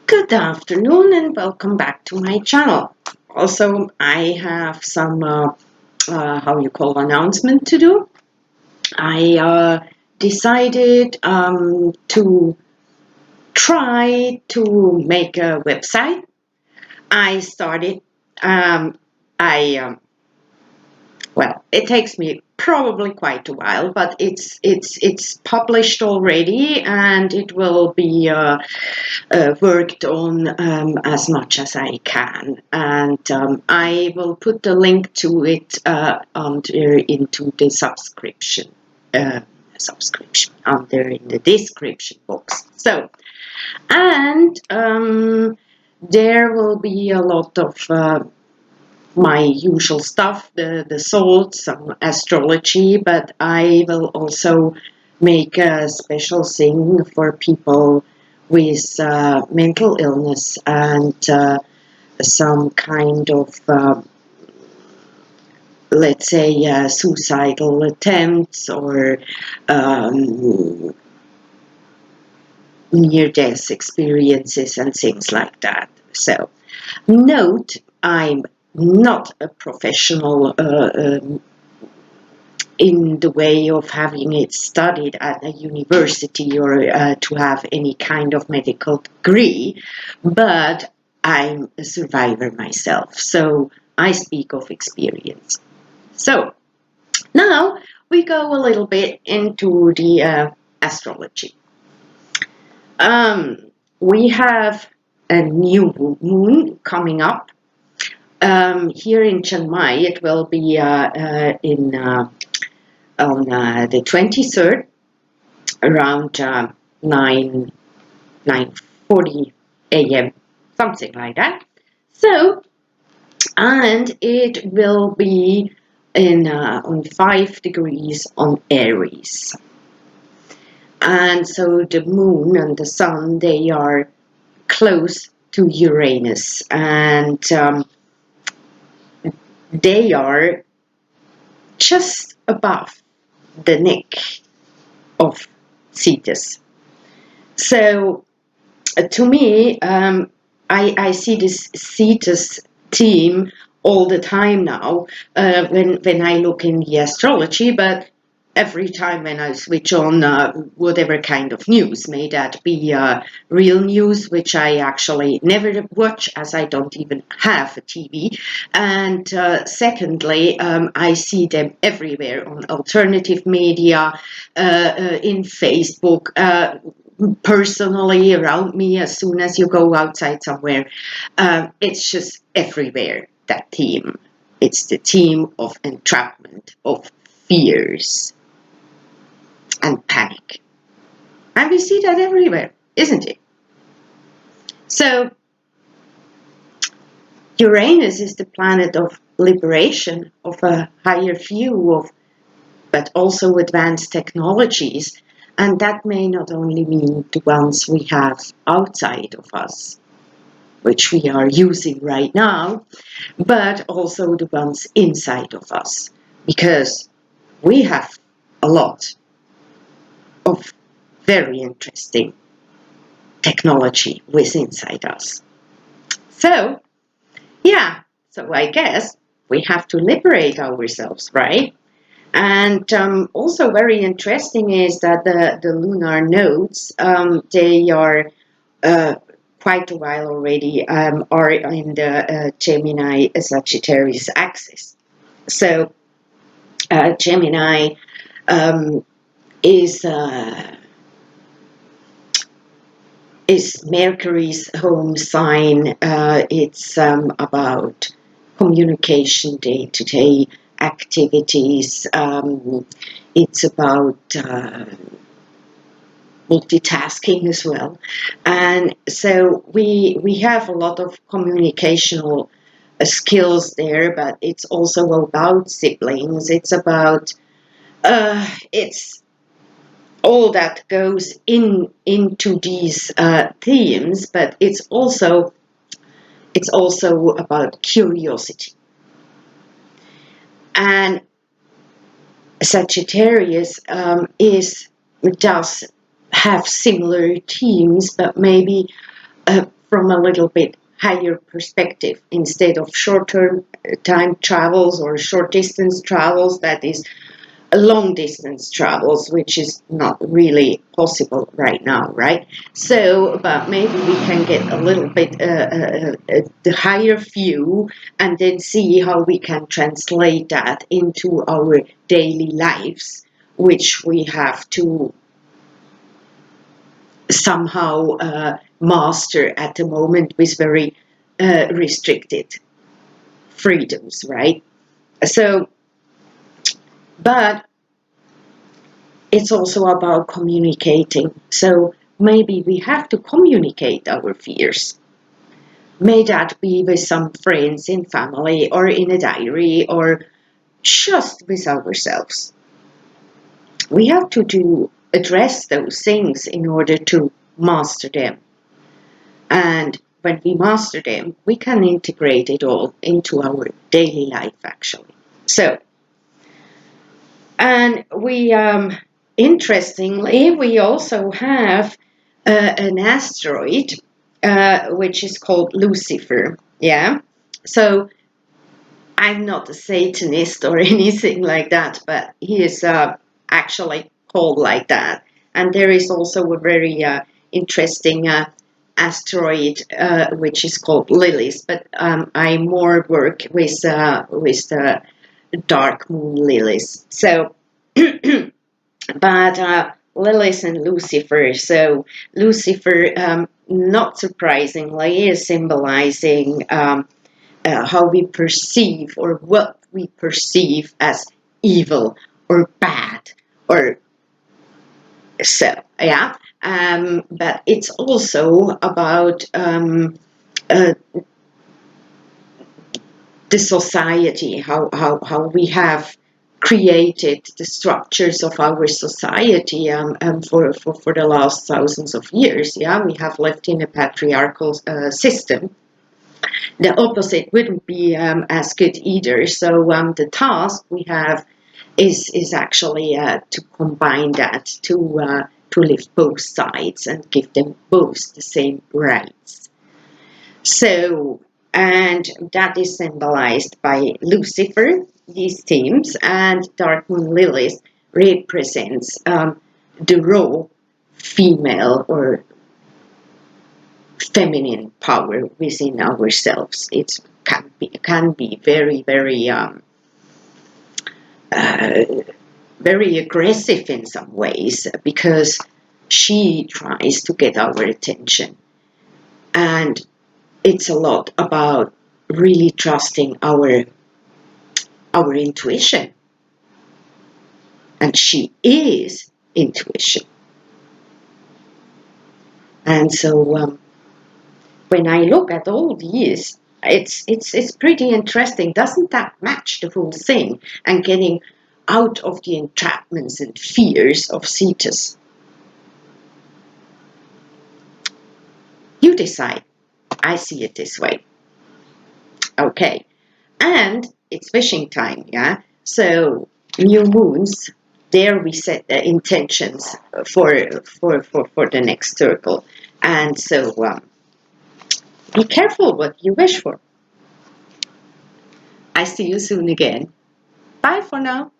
Good afternoon and welcome back to my channel. Also, I have some how you call announcement to do. I decided to try to make a website. I started. I Well, it takes me probably quite a while, but it's published already, and it will be worked on as much as I can. And I will put the link to it into the uh, subscription under in the description box. So, and there will be a lot of my usual stuff, the salt, some astrology, but I will also make a special thing for people with mental illness and some kind of, let's say, suicidal attempts or near-death experiences and things like that. So, note, I'm not a professional in the way of having it studied at a university or to have any kind of medical degree, but I'm a survivor myself, so I speak of experience. So now we go a little bit into the astrology. We have a new moon coming up. Here in Chiang Mai, it will be on the 23rd, around 9:40 a.m., something like that. So, and it will be in on 5 degrees on Aries. And so the moon and the sun, they are close to Uranus, and they are just above the neck of Cetus. So to me, I see this Cetus theme all the time now when I look in the astrology, but every time when I switch on whatever kind of news, may that be real news, which I actually never watch as I don't even have a TV. And secondly, I see them everywhere on alternative media, in Facebook, personally around me. As soon as you go outside somewhere, it's just everywhere, that theme. It's the theme of entrapment, of fears and panic. And we see that everywhere, isn't it? So, Uranus is the planet of liberation, of a higher view of, but also advanced technologies. And that may not only mean the ones we have outside of us, which we are using right now, but also the ones inside of us, because we have a lot of very interesting technology with inside us. So, yeah, so I guess we have to liberate ourselves, right? And also very interesting is that the lunar nodes, they are uh, quite a while already, are in the Gemini Sagittarius axis. So Gemini um, is Mercury's home sign. It's about communication, day-to-day activities. It's about multitasking as well, and so we have a lot of communicational skills there. But it's also about siblings. It's about it's all that goes into these themes, but it's also about curiosity. And Sagittarius is does have similar themes, but maybe from a little bit higher perspective instead of short-term time travels or short distance travels, that is long distance travels, which is not really possible right now, right? So, but maybe we can get a little bit the higher view and then see how we can translate that into our daily lives, which we have to somehow master at the moment with very restricted freedoms, right? So, but it's also about communicating. So maybe we have to communicate our fears. May that be with some friends in family or in a diary or just with ourselves. We have to address those things in order to master them. And when we master them, we can integrate it all into our daily life, actually. So, and we, interestingly, we also have an asteroid, which is called Lucifer. Yeah. So I'm not a Satanist or anything like that, but he is actually called like that. And there is also a very interesting asteroid which is called Lilies. But I more work with dark moon lilies. So, but Lilith and Lucifer. So Lucifer, not surprisingly, is symbolizing how we perceive or what we perceive as evil or bad or so. Yeah. But it's also about the society, how we have created the structures of our society for the last thousands of years. Yeah, we have lived in a patriarchal system. The opposite wouldn't be as good either. So the task we have is actually to combine that, to lift both sides and give them both the same rights. So, and that is symbolized by Lucifer, these themes, and Dark Moon Lilies represents the raw female or feminine power within ourselves. It can be very, very very aggressive in some ways because she tries to get our attention. And it's a lot about really trusting our intuition. And she is intuition. And so when I look at all these, it's pretty interesting. Doesn't that match the whole thing? And getting out of the entrapments and fears of Cetus. You decide. I see it this way. Okay. And it's fishing time, yeah? So new moons, there we set the intentions for the next circle. And so be careful what you wish for. I see you soon again. Bye for now.